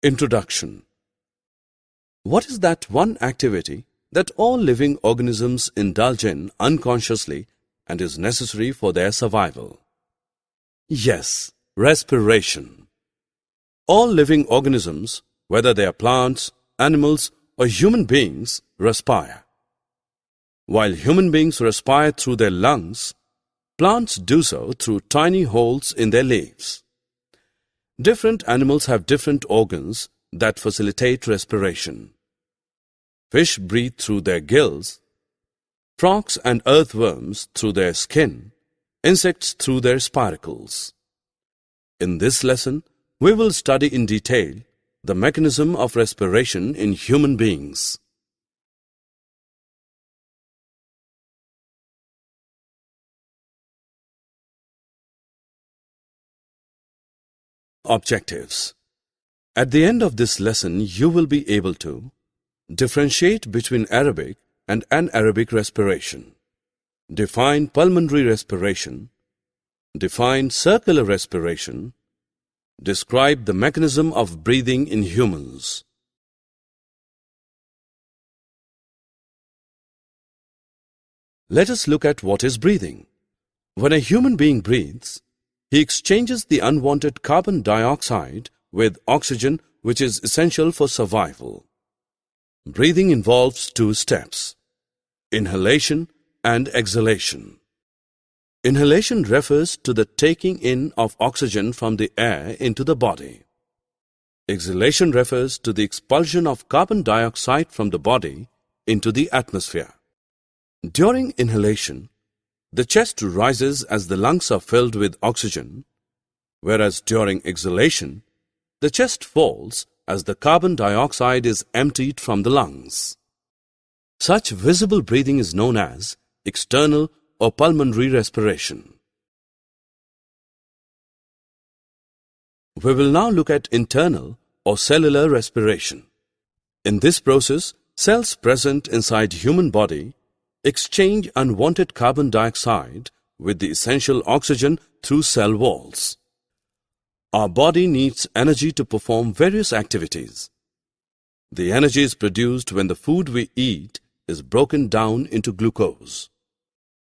Introduction. What is that one activity that all living organisms indulge in unconsciously and is necessary for their survival? Yes, respiration. All living organisms, whether they are plants, animals, or human beings, respire. While human beings respire through their lungs, plants do so through tiny holes in their leaves. Different animals have different organs that facilitate respiration. Fish breathe through their gills, frogs and earthworms through their skin, insects through their spiracles. In this lesson, we will study in detail the mechanism of respiration in human beings. Objectives. At the end of this lesson, you will be able to differentiate between aerobic and anaerobic respiration, define pulmonary respiration, define circular respiration, describe the mechanism of breathing in humans. Let us look at what is breathing. When a human being breathes, he exchanges the unwanted carbon dioxide with oxygen, which is essential for survival. Breathing involves two steps: inhalation and exhalation. Inhalation refers to the taking in of oxygen from the air into the body. Exhalation refers to the expulsion of carbon dioxide from the body into the atmosphere. During inhalation, the chest rises as the lungs are filled with oxygen, whereas during exhalation, the chest falls as the carbon dioxide is emptied from the lungs. Such visible breathing is known as external or pulmonary respiration. We will now look at internal or cellular respiration. In this process, cells present inside human body exchange unwanted carbon dioxide with the essential oxygen through cell walls. Our body needs energy to perform various activities. The energy is produced when the food we eat is broken down into glucose.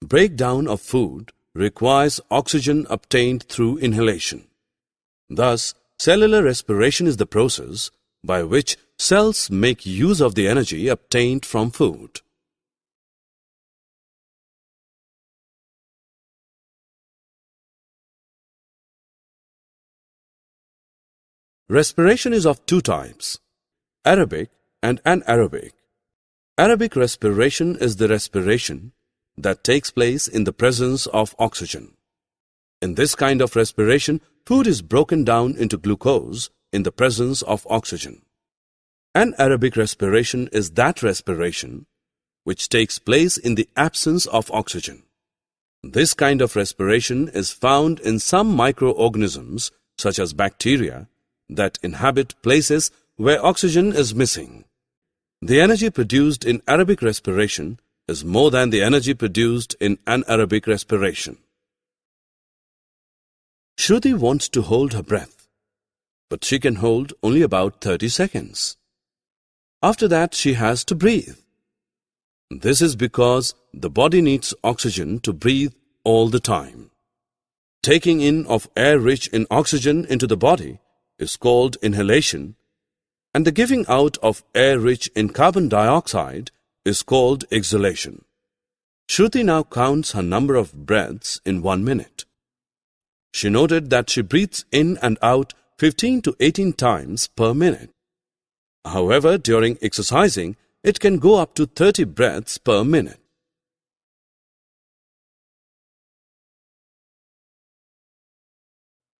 Breakdown of food requires oxygen obtained through inhalation. Thus, cellular respiration is the process by which cells make use of the energy obtained from food. Respiration is of two types: aerobic and anaerobic. Aerobic respiration is the respiration that takes place in the presence of oxygen. In this kind of respiration, food is broken down into glucose in the presence of oxygen. Anaerobic respiration is that respiration which takes place in the absence of oxygen. This kind of respiration is found in some microorganisms, such as bacteria, that inhabit places where oxygen is missing. The energy produced in aerobic respiration is more than the energy produced in anaerobic respiration. Shruti wants to hold her breath, but she can hold only about 30 seconds. After that, she has to breathe. This is because the body needs oxygen to breathe all the time. Taking in of air rich in oxygen into the body is called inhalation, and the giving out of air rich in carbon dioxide is called exhalation. Shruti now counts her number of breaths in 1 minute. She noted that she breathes in and out 15 to 18 times per minute. However, during exercising, it can go up to 30 breaths per minute.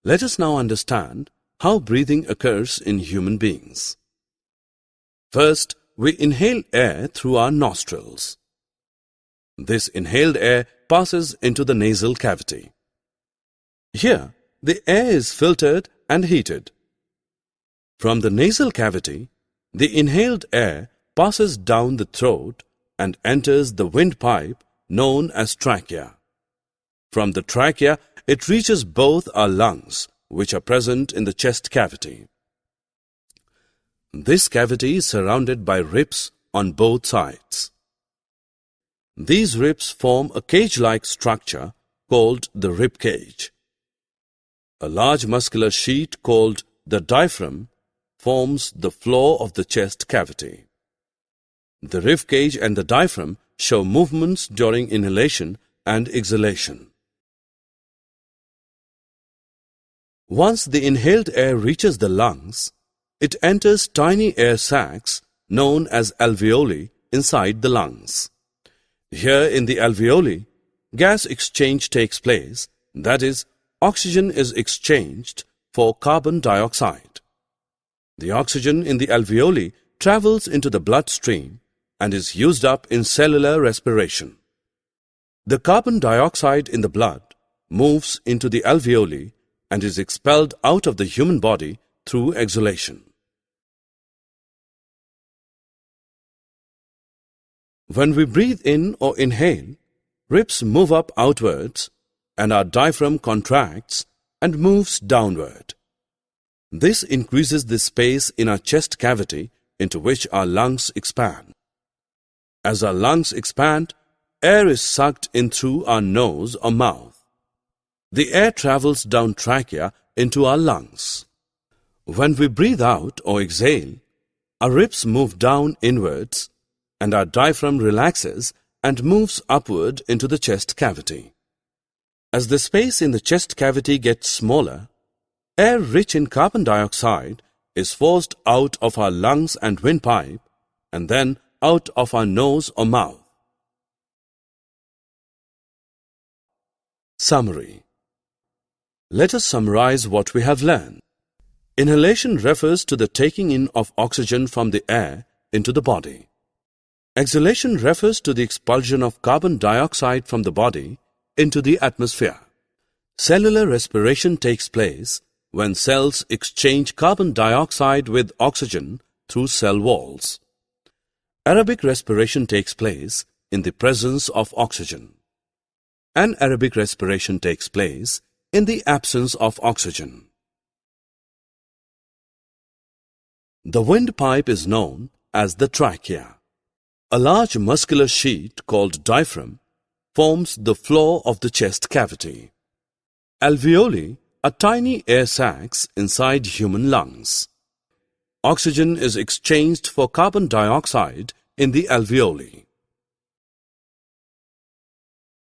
Let us now understand how breathing occurs in human beings. First, we inhale air through our nostrils. This inhaled air passes into the nasal cavity. Here, the air is filtered and heated. From the nasal cavity, the inhaled air passes down the throat and enters the windpipe known as trachea. From the trachea, it reaches both our lungs, which are present in the chest cavity. This cavity is surrounded by ribs on both sides. These ribs form a cage-like structure called the rib cage. A large muscular sheet called the diaphragm forms the floor of the chest cavity. The rib cage and the diaphragm show movements during inhalation and exhalation. Once the inhaled air reaches the lungs, it enters tiny air sacs known as alveoli inside the lungs. Here in the alveoli, gas exchange takes place, that is, oxygen is exchanged for carbon dioxide. The oxygen in the alveoli travels into the bloodstream and is used up in cellular respiration. The carbon dioxide in the blood moves into the alveoli and is expelled out of the human body through exhalation. When we breathe in or inhale, ribs move up outwards and our diaphragm contracts and moves downward. This increases the space in our chest cavity into which our lungs expand. As our lungs expand, air is sucked in through our nose or mouth. The air travels down trachea into our lungs. When we breathe out or exhale, our ribs move down inwards and our diaphragm relaxes and moves upward into the chest cavity. As the space in the chest cavity gets smaller, air rich in carbon dioxide is forced out of our lungs and windpipe and then out of our nose or mouth. Summary. Let us summarize what we have learned. Inhalation refers to the taking in of oxygen from the air into the body. Exhalation refers to the expulsion of carbon dioxide from the body into the atmosphere. Cellular respiration takes place when cells exchange carbon dioxide with oxygen through cell walls. Aerobic respiration takes place in the presence of oxygen. Anaerobic respiration takes place in the absence of oxygen. The windpipe is known as the trachea. A large muscular sheet called diaphragm forms the floor of the chest cavity. Alveoli are tiny air sacs inside human lungs. Oxygen is exchanged for carbon dioxide in the alveoli.